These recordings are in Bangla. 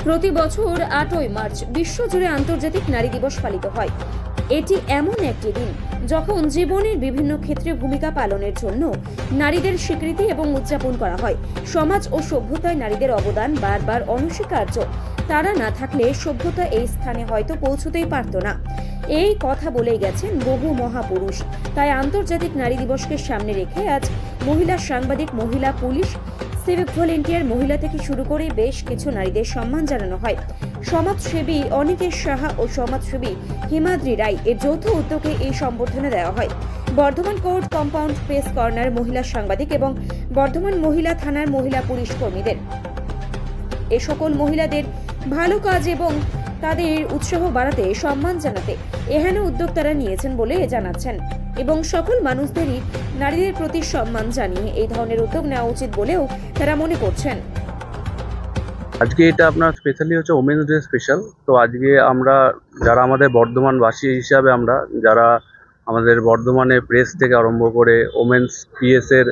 প্রতি বছর 8ই মার্চ বিশ্বজুড়ে আন্তর্জাতিক নারী দিবস পালিত হয়। এটি এমন একটি দিন যখন জীবনের বিভিন্ন ক্ষেত্রে ভূমিকা পালনের জন্য নারীদের স্বীকৃতি এবং উদযাপন করা হয়। সমাজ ও সভ্যতায় নারীদের অবদান বারবার অনস্বীকার্য। তারা না থাকলে সভ্যতা এই স্থানে হয়তো পৌঁছতেই পারত না। এই কথা বলেই গেছেন বহু মহাপুরুষ। তাই আন্তর্জাতিক নারী দিবসকে সামনে রেখে আজ মহিলা সাংবাদিক, মহিলা পুলিশ, সিভিক ভলেন্টিয়ার, মহিলা থেকে শুরু করে বেশ কিছু নারীদের সম্মান জানানো হয়। সমাজসেবী অনিকেশ সাহা ও সমাজসেবী হিমাদ্রি রায় এর যৌথ উদ্যোগে এই সম্বর্ধনা দেওয়া হয়। Bardhaman court compound, press corner মহিলা সাংবাদিক এবং বর্ধমান মহিলা থানার মহিলা পুলিশ কর্মীদের এ সকল মহিলাদের ভালো কাজ এবং তাদের উৎসাহ বাড়াতে, সম্মান জানাতে এহেন উদ্যোগ তারা নিয়েছেন বলে জানাচ্ছেন এবং সকল মানুষদেরই নারীদের প্রতি সম্মান জানিয়ে এই ধরনের উদ্যোগ নেওয়া উচিত বলেও তারা মনে করছেন। আজকে এটা আপনার স্পেশালি হচ্ছে ওমেন্স ডে স্পেশাল। তো আজকে আমরা যারা আমাদের বর্ধমানবাসী হিসাবে আমরা যারা আমাদের বর্ধমানে প্রেস থেকে আরম্ভ করে ওমেন্স পিএস এর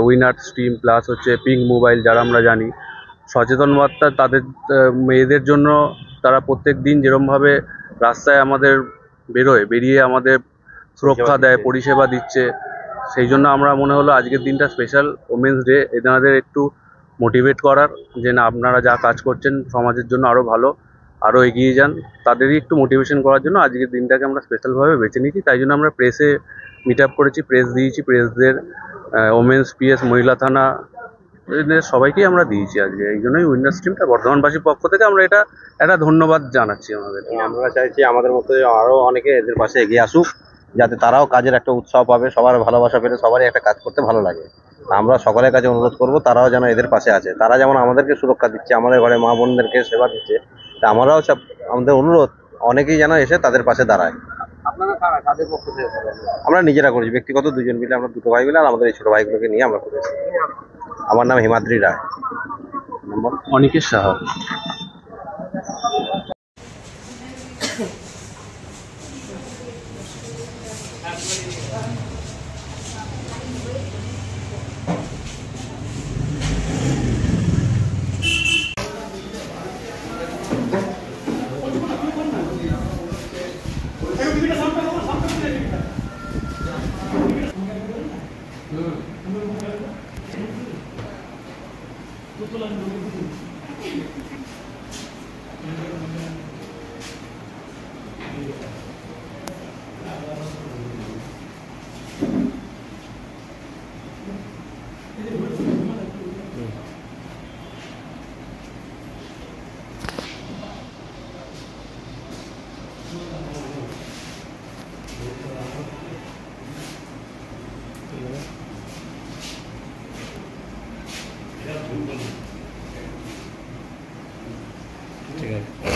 উইনার্স টিম প্লাস হচ্ছে পিঙ্ক মোবাইল, যারা আমরা জানি সচেতন বার্তা তাদের মেয়েদের জন্য তারা প্রত্যেক দিন যেরকমভাবে রাস্তায় আমাদের বেরিয়ে আমাদের সুরক্ষা দেয়, পরিষেবা দিচ্ছে, সেই জন্য আমরা মনে হলো আজকের দিনটা স্পেশাল ওমেন্স ডে, এনাদের একটু মোটিভেট করার যে না আপনারা যা কাজ করছেন সমাজের জন্য আরও ভালো, আরও এগিয়ে যান, তাদেরই একটু মোটিভেশন করার জন্য আজকের দিনটাকে আমরা স্পেশালভাবে বেছে নিয়েছি। তাই জন্য আমরা প্রেসে মিট আপ করেছি, প্রেস দিয়েছি, প্রেসদের ওমেন্স পিএস মহিলা থানা সবাইকেই আমরা দিয়েছি আজকে। এই জন্যই উইনার্স টিমটা বর্ধমানবাসীর পক্ষ থেকে আমরা এটা একটা ধন্যবাদ জানাচ্ছি আমাদের। আমরা চাইছি আমাদের মতো আরও অনেকে এদের পাশে এগিয়ে আসুক, যাতে তারাও কাজের একটা উৎসাহ পাবে, সবার ভালোবাসা পেলে সবারই একটা কাজ করতে ভালো লাগে। আমরা সকলের কাছে অনুরোধ করব তারাও যেন এদের পাশে আছে। তারা যেমন আমাদেরকে সুরক্ষা দিচ্ছে, আমাদের ঘরে মা বোনদেরকে সেবা দিচ্ছে, তা আমরাও আমাদের অনুরোধ অনেকেই যেন এসে তাদের পাশে দাঁড়ায়। আমরা নিজেরা করেছি, ব্যক্তিগত দুজন মিলে, আমরা দুটো ভাই মিলে আর আমাদের এই ছোট ভাইগুলোকে নিয়ে আমরা করেছি। আমার নাম হিমাদ্রি রায়, অনিকেশ সাহা। ঠিক আছে।